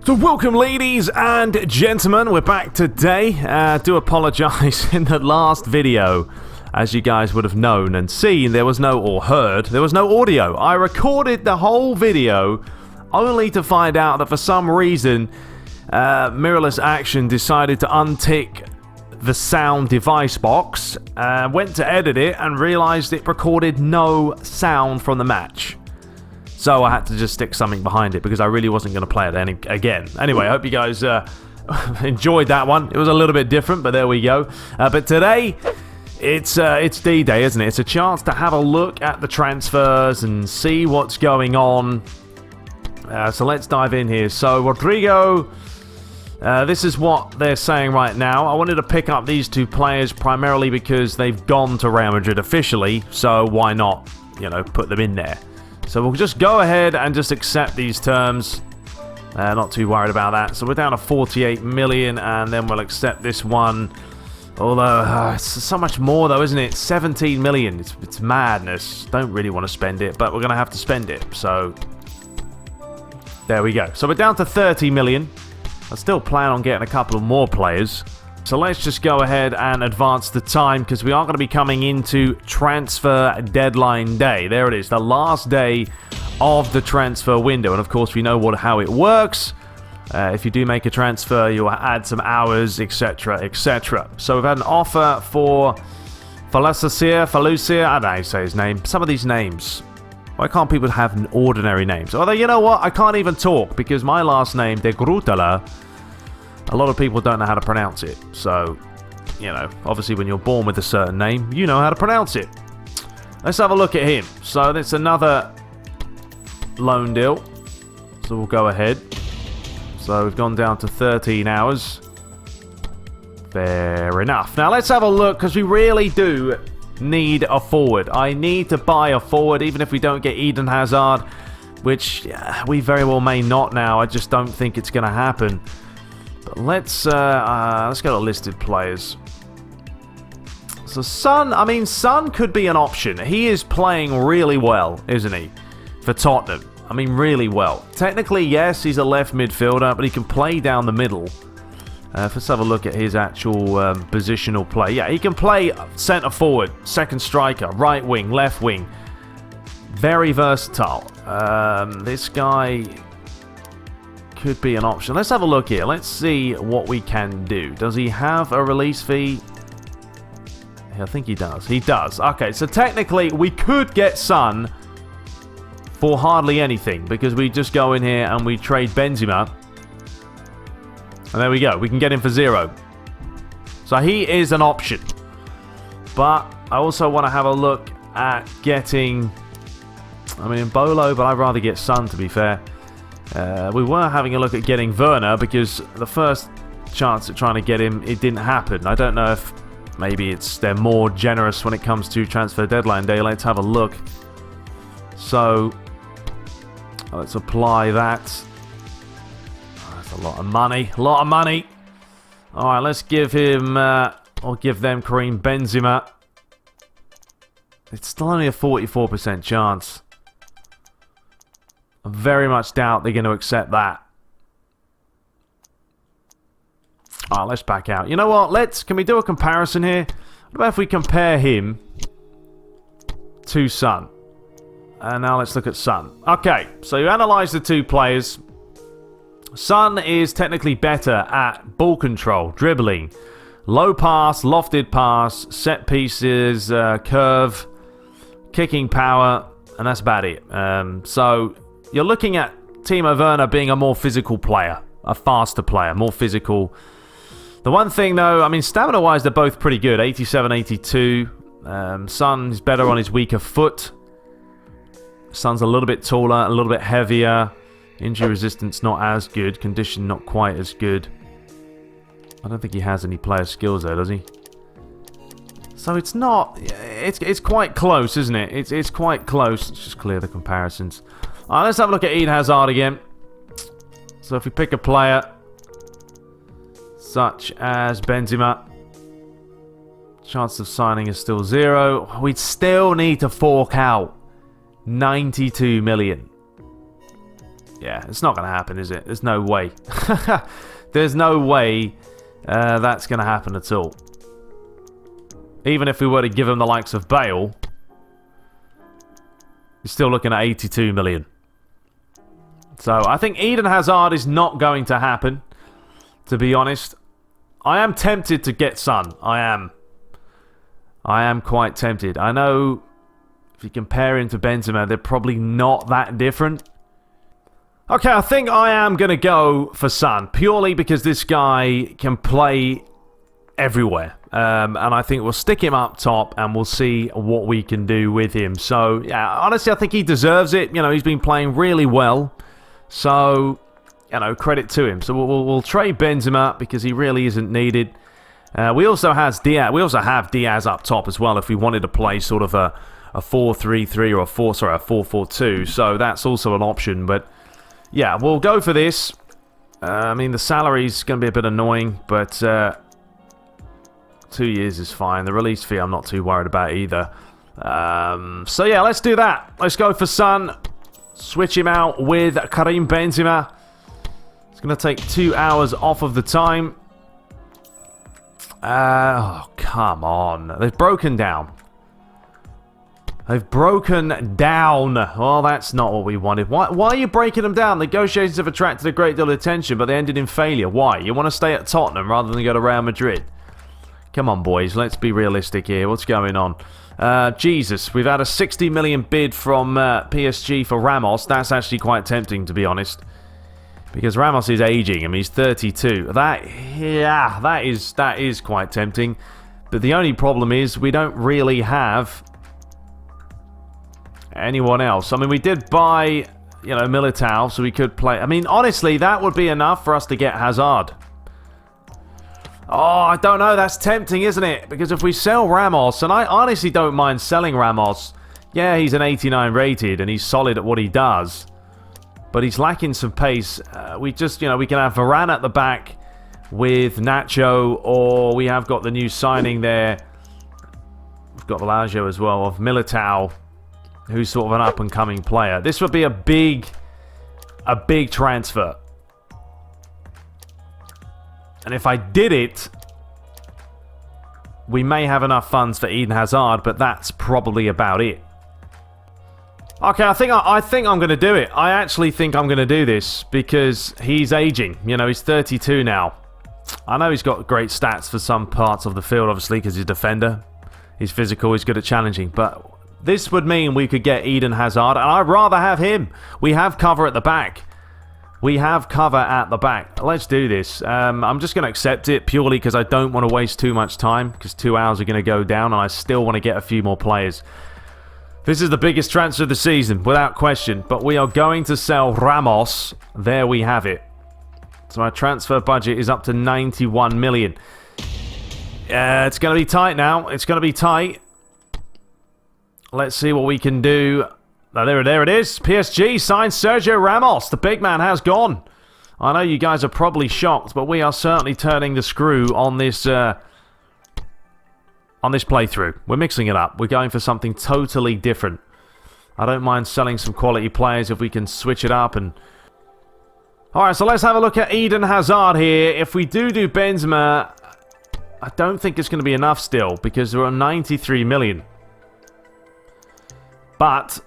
So welcome, ladies and gentlemen, we're back today. Do apologise, in the last video, as you guys would have known and seen, there was no audio. I recorded the whole video only to find out that for some reason Mirrorless Action decided to untick the sound device box, went to edit it and realised it recorded no sound from the match. So I had to just stick something behind it because I really wasn't going to play it again. Anyway, I hope you guys enjoyed that one. It was a little bit different, but there we go. But today, it's D-Day, isn't it? It's a chance to have a look at the transfers and see what's going on. So let's dive in here. So Rodrigo, this is what they're saying right now. I wanted to pick up these two players primarily because they've gone to Real Madrid officially. So why not, put them in there? So we'll just go ahead and just accept these terms. Not too worried about that. So we're down to 48 million and then we'll accept this one. Although, it's so much more though, isn't it? 17 million. It's madness. Don't really want to spend it, but we're going to have to spend it. So, there we go. So we're down to 30 million. I still plan on getting a couple of more players. So let's just go ahead and advance the time because we are going to be coming into transfer deadline day. There it is, the last day of the transfer window. And of course, we know how it works. If you do make a transfer, you'll add some hours, etc., etc. So we've had an offer for Falucia. I don't know how you say his name. Some of these names. Why can't people have ordinary names? Although, you know what? I can't even talk because my last name, De Grutala, a lot of people don't know how to pronounce it. So, obviously when you're born with a certain name, you know how to pronounce it. Let's have a look at him. So that's another loan deal. So we'll go ahead. So we've gone down to 13 hours. Fair enough. Now let's have a look because we really do need a forward. I need to buy a forward even if we don't get Eden Hazard, which we very well may not now. I just don't think it's going to happen. But let's go to listed players. So Son could be an option. He is playing really well, isn't he? For Tottenham. Really well. Technically, yes, he's a left midfielder, but he can play down the middle. Let's have a look at his actual positional play. Yeah, he can play centre forward, second striker, right wing, left wing. Very versatile. This guy could be an option. Let's have a look here. Let's see what we can do. Does he have a release fee? I think he does. He does. Okay, so technically we could get Son for hardly anything because we just go in here and we trade Benzema. And there we go. We can get him for 0. So he is an option. But I also want to have a look at getting... Bolo, but I'd rather get Son, to be fair. We were having a look at getting Werner because the first chance at trying to get him, it didn't happen. I don't know if maybe they're more generous when it comes to transfer deadline day. Let's have a look. So... let's apply that. That's a lot of money. A lot of money. Alright, let's give him... or give them Karim Benzema. It's still only a 44% chance. I very much doubt they're going to accept that. Alright, let's back out. You know what? Can we do a comparison here? What about if we compare him to Son? And now let's look at Son. Okay, so you analyse the two players. Son is technically better at ball control, dribbling, low pass, lofted pass, set pieces, curve, kicking power, and that's about it. So you're looking at Timo Werner being a more physical player, a faster player, more physical. The one thing though, stamina-wise, they're both pretty good. 87, 82. Son is better on his weaker foot. Son's a little bit taller, a little bit heavier. Injury resistance not as good. Condition not quite as good. I don't think he has any player skills there, does he? So it's not... It's quite close, isn't it? It's quite close. Let's just clear the comparisons. Alright, let's have a look at Eden Hazard again. So if we pick a player such as Benzema, chance of signing is still 0. We'd still need to fork out 92 million. Yeah, it's not going to happen, is it? There's no way. There's no way that's going to happen at all. Even if we were to give him the likes of Bale, you're still looking at 82 million. So I think Eden Hazard is not going to happen, to be honest. I am tempted to get Son. I am quite tempted. I know if you compare him to Benzema, they're probably not that different. Okay, I think I am going to go for Son, purely because this guy can play everywhere. And I think we'll stick him up top and we'll see what we can do with him. So, yeah, honestly, I think he deserves it. You know, he's been playing really well. So, you know, credit to him. So we'll trade Benzema because he really isn't needed. We also have Diaz up top as well if we wanted to play sort of a 4-3-3 or a 4-4-2. So that's also an option. But, yeah, we'll go for this. I mean, the salary's going to be a bit annoying, but 2 years is fine. The release fee I'm not too worried about either. So yeah, let's do that. Let's go for Son. Switch him out with Karim Benzema. It's going to take 2 hours off of the time. Oh, come on. They've broken down. They've broken down. Well, that's not what we wanted. Why are you breaking them down? Negotiations have attracted a great deal of attention, but they ended in failure. Why? You want to stay at Tottenham rather than go to Real Madrid? Come on, boys. Let's be realistic here. What's going on? Jesus. We've had a 60 million bid from PSG for Ramos. That's actually quite tempting, to be honest. Because Ramos is aging. I mean, he's 32. That is quite tempting. But the only problem is we don't really have anyone else. I mean, we did buy, you know, Militao, so we could play. I mean, honestly, that would be enough for us to get Hazard. Oh, I don't know. That's tempting, isn't it? Because if we sell Ramos, and I honestly don't mind selling Ramos. Yeah, he's an 89 rated, and he's solid at what he does. But he's lacking some pace. We just, you know, we can have Varane at the back with Nacho, or we have got the new signing there. We've got Velazio as well, of Militao, who's sort of an up-and-coming player. This would be a big transfer. And if I did it, we may have enough funds for Eden Hazard, but that's probably about it. Okay, I think I'm going to do it. I actually think I'm going to do this because he's aging. You know, he's 32 now. I know he's got great stats for some parts of the field, obviously, because he's a defender. He's physical, he's good at challenging. But this would mean we could get Eden Hazard, and I'd rather have him. We have cover at the back. We have cover at the back. Let's do this. I'm just going to accept it purely because I don't want to waste too much time because 2 hours are going to go down and I still want to get a few more players. This is the biggest transfer of the season, without question. But we are going to sell Ramos. There we have it. So our transfer budget is up to 91 million. It's going to be tight now. It's going to be tight. Let's see what we can do. Oh, there it is. PSG signs Sergio Ramos. The big man has gone. I know you guys are probably shocked, but we are certainly turning the screw on this playthrough. We're mixing it up. We're going for something totally different. I don't mind selling some quality players if we can switch it up. And alright, so let's have a look at Eden Hazard here. If we do Benzema, I don't think it's going to be enough still because we're on 93 million. But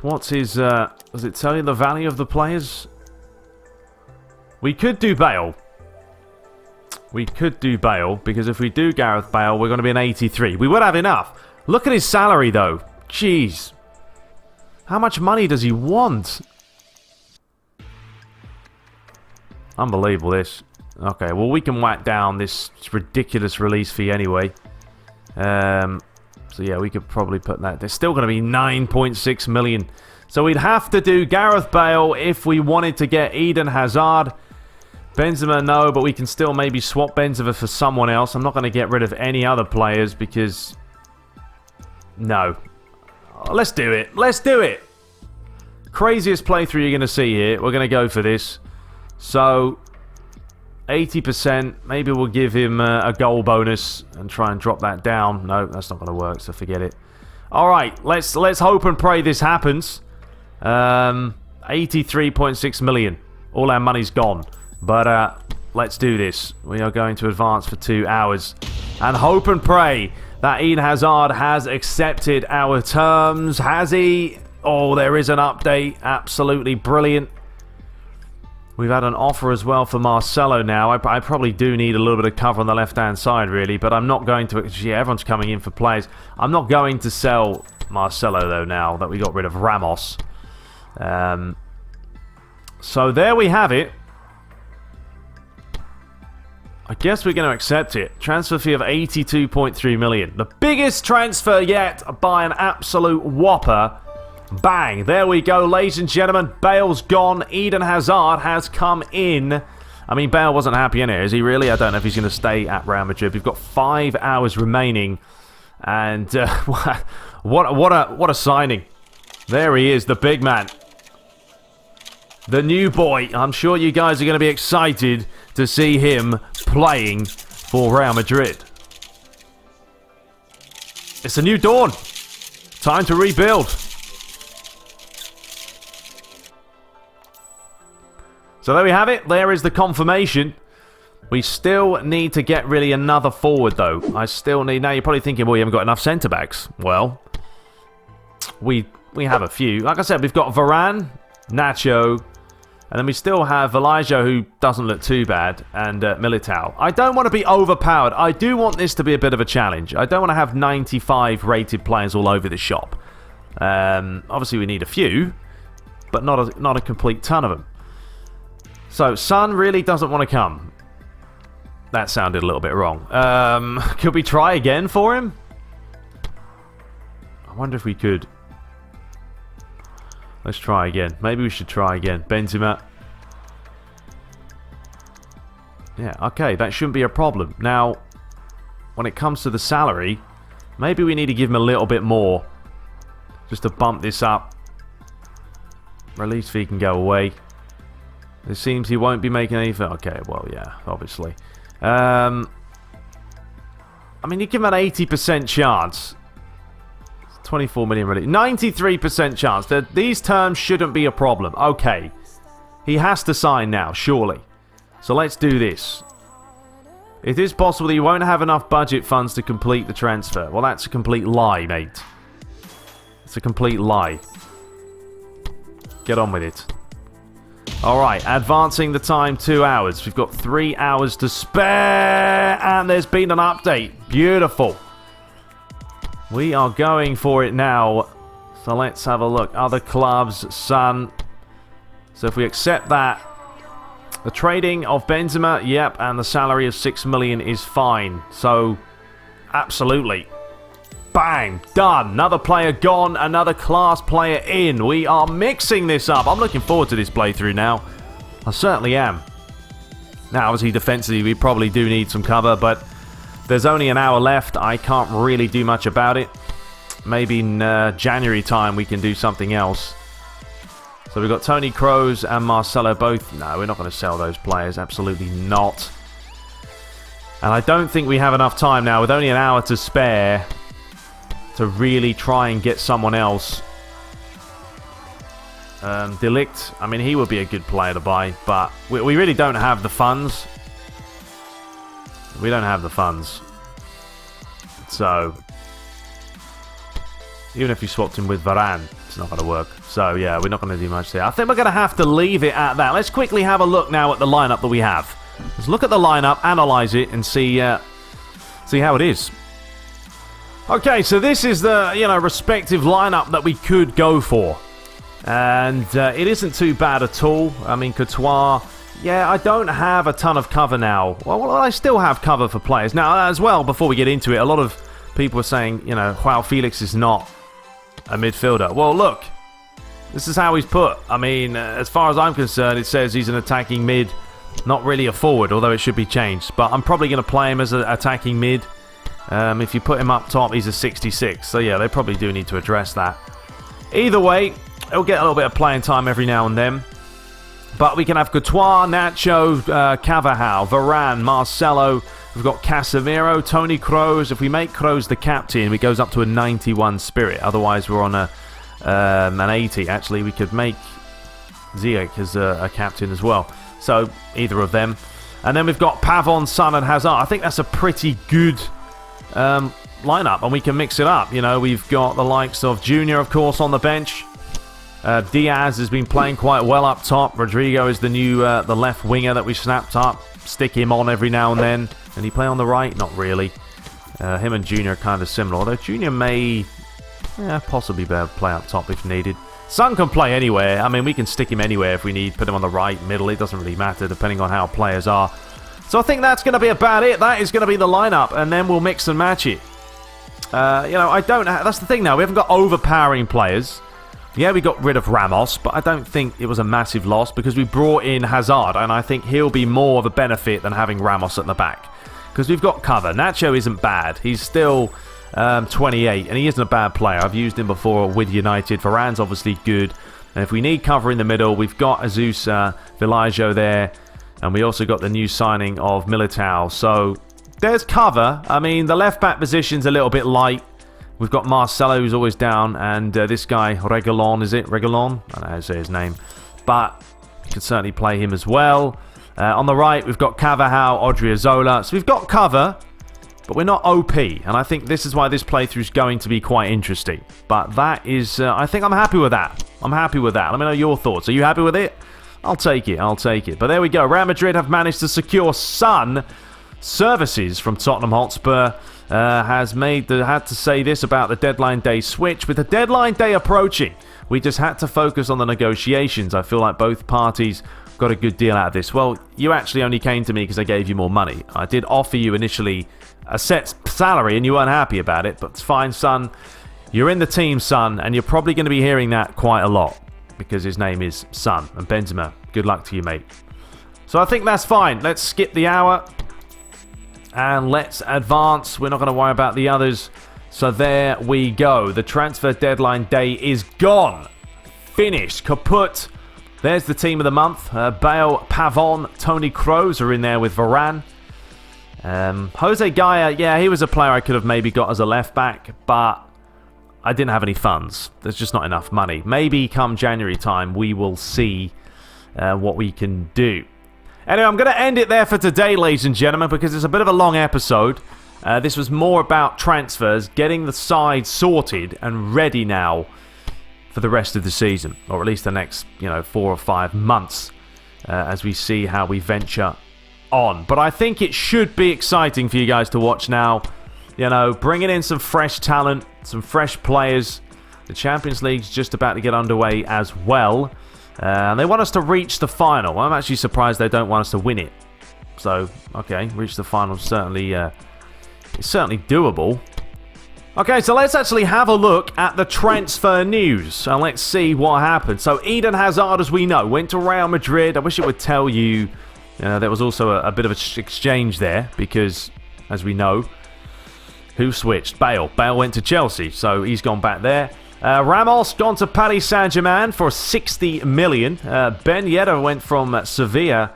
what's his, does it tell you the value of the players? We could do Bale. We could do Bale, because if we do Gareth Bale, we're going to be an 83. We would have enough. Look at his salary, though. Jeez. How much money does he want? Unbelievable, this. Okay, well, we can whack down this ridiculous release fee anyway. So yeah, we could probably put that. There's still going to be 9.6 million. So we'd have to do Gareth Bale if we wanted to get Eden Hazard. Benzema, no, but we can still maybe swap Benzema for someone else. I'm not going to get rid of any other players because... No. Let's do it. Let's do it. Craziest playthrough you're going to see here. We're going to go for this. So... 80%, maybe we'll give him a goal bonus and try and drop that down. No, that's not going to work, so forget it. Alright, let's hope and pray this happens. 83.6 million. All our money's gone. But let's do this. We are going to advance for 2 hours. And hope and pray that Eden Hazard has accepted our terms. Has he? Oh, there is an update. Absolutely brilliant. We've had an offer as well for Marcelo now. I probably do need a little bit of cover on the left-hand side, really. But I'm not going to... Yeah, everyone's coming in for players. I'm not going to sell Marcelo, though, now that we got rid of Ramos. So there we have it. I guess we're going to accept it. Transfer fee of 82.3 million. The biggest transfer yet by an absolute whopper. Bang. There we go, ladies and gentlemen. Bale's gone. Eden Hazard has come in. I mean, Bale wasn't happy in here, is he really? I don't know if he's going to stay at Real Madrid. We've got 5 hours remaining. And what a signing. There he is, the big man. The new boy. I'm sure you guys are going to be excited to see him playing for Real Madrid. It's a new dawn. Time to rebuild. So there we have it. There is the confirmation. We still need to get really another forward, though. I still need... Now, you're probably thinking, well, you haven't got enough centre-backs. Well, we have a few. Like I said, we've got Varane, Nacho... And then we still have Elijah, who doesn't look too bad, and Militao. I don't want to be overpowered. I do want this to be a bit of a challenge. I don't want to have 95 rated players all over the shop. Obviously, we need a few, but not a complete ton of them. So, Son really doesn't want to come. That sounded a little bit wrong. Could we try again for him? I wonder if we could. Let's try again. Maybe we should try again. Benzema. Yeah, okay. That shouldn't be a problem. Now, when it comes to the salary, maybe we need to give him a little bit more. Just to bump this up. Release fee can go away. It seems he won't be making anything. Okay, well, yeah, obviously. I mean, you give him an 80% chance. 24 million release. 93% chance. These terms shouldn't be a problem. Okay. He has to sign now, surely. So let's do this. It is possible that you won't have enough budget funds to complete the transfer. Well, that's a complete lie, mate. It's a complete lie. Get on with it. Alright, advancing the time 2 hours. We've got 3 hours to spare. And there's been an update. Beautiful. We are going for it now. So let's have a look. Other clubs, Son. So if we accept that, the trading of Benzema, yep, and the salary of 6 million is fine. So, absolutely. Bang, done. Another player gone, another class player in. We are mixing this up. I'm looking forward to this playthrough now. I certainly am. Now, obviously, defensively, we probably do need some cover, but there's only an hour left. I can't really do much about it. Maybe in January time we can do something else. So we've got Tony Kroos and Marcelo both. No, we're not going to sell those players. Absolutely not. And I don't think we have enough time now, with only an hour to spare, to really try and get someone else. De Ligt, I mean, he would be a good player to buy, but we really don't have the funds. We don't have the funds. So, even if you swapped him with Varane, it's not going to work. So, yeah, we're not going to do much there. I think we're going to have to leave it at that. Let's quickly have a look now at the lineup that we have. Let's look at the lineup, analyze it, and see how it is. Okay, so this is the, respective lineup that we could go for. And it isn't too bad at all. I mean, Courtois... Yeah, I don't have a ton of cover now. Well, I still have cover for players. Now, as well, before we get into it, a lot of people are saying, Joao Felix is not a midfielder. Well, look, this is how he's put. I mean, as far as I'm concerned, it says he's an attacking mid, not really a forward, although it should be changed. But I'm probably going to play him as an attacking mid. If you put him up top, he's a 66. So, yeah, they probably do need to address that. Either way, he'll get a little bit of playing time every now and then. But we can have Courtois, Nacho, Carvajal, Varane, Marcelo. We've got Casemiro, Tony Kroos. If we make Kroos the captain, it goes up to a 91 spirit. Otherwise, we're on an 80. Actually, we could make Ziyech as a captain as well. So either of them. And then we've got Pavon, Son and Hazard. I think that's a pretty good lineup, and we can mix it up. You know, we've got the likes of Junior, of course, on the bench. Diaz has been playing quite well up top. Rodrigo is the new the left winger that we snapped up. Stick him on every now and then. Can he play on the right? Not really. Him and Junior are kind of similar, although Junior may possibly be able to play up top if needed. Son can play anywhere. I mean, we can stick him anywhere if we need. Put him on the right, middle. It doesn't really matter depending on how players are. So I think that's going to be about it. That is going to be the lineup, and then we'll mix and match it. You know, I don't... That's the thing now. We haven't got overpowering players. Yeah, we got rid of Ramos, but I don't think it was a massive loss because we brought in Hazard, and I think he'll be more of a benefit than having Ramos at the back. Because we've got cover. Nacho isn't bad. He's still 28, and he isn't a bad player. I've used him before with United. Varane's obviously good. And if we need cover in the middle, we've got Jesus Villaggio there. And we also got the new signing of Militao. So there's cover. I mean, the left-back position's a little bit light. We've got Marcelo, who's always down. And this guy, Reguilon, is it? Reguilon? I don't know how to say his name. But you can certainly play him as well. On the right, we've got Cavajal, Odriozola. So we've got cover. But we're not OP, and I think this is why this playthrough is going to be quite interesting. But that is, I think I'm happy with that. I'm happy with that. Let me know your thoughts. Are you happy with it? I'll take it. I'll take it. But there we go. Real Madrid have managed to secure Son services from Tottenham Hotspur. Had to say this about the deadline day switch. With the deadline day approaching, we just had to focus on the negotiations. I feel like both parties got a good deal out of this. Well, you actually only came to me because I gave you more money. I did offer you initially a set salary and you weren't happy about it, but it's fine, son. You're in the team, son, and you're probably going to be hearing that quite a lot because his name is Son. And Benzema, good luck to you, mate. So I think that's fine. Let's skip the hour and let's advance. We're not going to worry about the others. So there we go. The transfer deadline day is gone. Finished. Kaput. There's the team of the month. Bale, Pavon, Tony Kroos are in there with Varane. Jose Gaia, yeah, he was a player I could have maybe got as a left back, but I didn't have any funds. There's just not enough money. Maybe come January time, we will see what we can do. Anyway, I'm going to end it there for today, ladies and gentlemen, because it's a bit of a long episode. This was more about transfers, getting the side sorted and ready now for the rest of the season, or at least the next, 4 or 5 months, as we see how we venture on. But I think it should be exciting for you guys to watch now. Bringing in some fresh talent, some fresh players. The Champions League's just about to get underway as well. And they want us to reach the final. I'm actually surprised they don't want us to win it. So, okay, reach the final certainly, it's certainly doable. Okay, so let's actually have a look at the transfer news, and let's see what happened. So Eden Hazard, as we know, went to Real Madrid. I wish it would tell you, there was also a bit of an exchange there, because, as we know, who switched? Bale. Bale went to Chelsea, so he's gone back there. Ramos gone to Paris Saint-Germain for 60 million. Ben Yedder went from Sevilla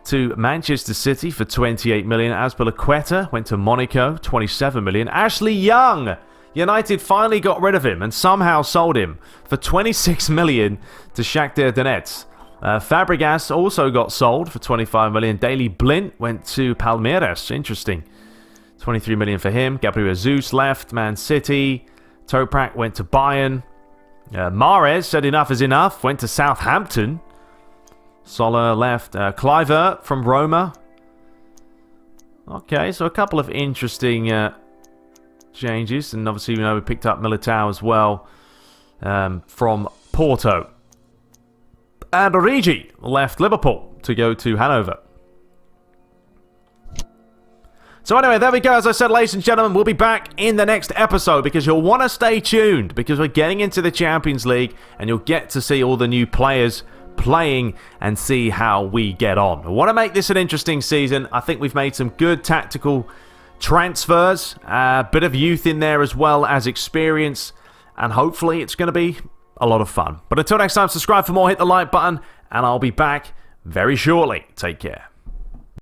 to Manchester City for 28 million. Azpilicueta went to Monaco, 27 million. Ashley Young, United finally got rid of him and somehow sold him for 26 million to Shakhtar Donetsk. Fabregas also got sold for 25 million. Daley Blind went to Palmeiras. Interesting. 23 million for him. Gabriel Jesus left Man City. Toprak went to Bayern. Mahrez said enough is enough. Went to Southampton. Soler left. Kluivert from Roma. Okay, so a couple of interesting changes. And obviously, we picked up Militao as well from Porto. And Origi left Liverpool to go to Hanover. So anyway, there we go. As I said, ladies and gentlemen, we'll be back in the next episode because you'll want to stay tuned because we're getting into the Champions League and you'll get to see all the new players playing and see how we get on. I want to make this an interesting season. I think we've made some good tactical transfers, a bit of youth in there as well as experience, and hopefully it's going to be a lot of fun. But until next time, subscribe for more, hit the like button, and I'll be back very shortly. Take care.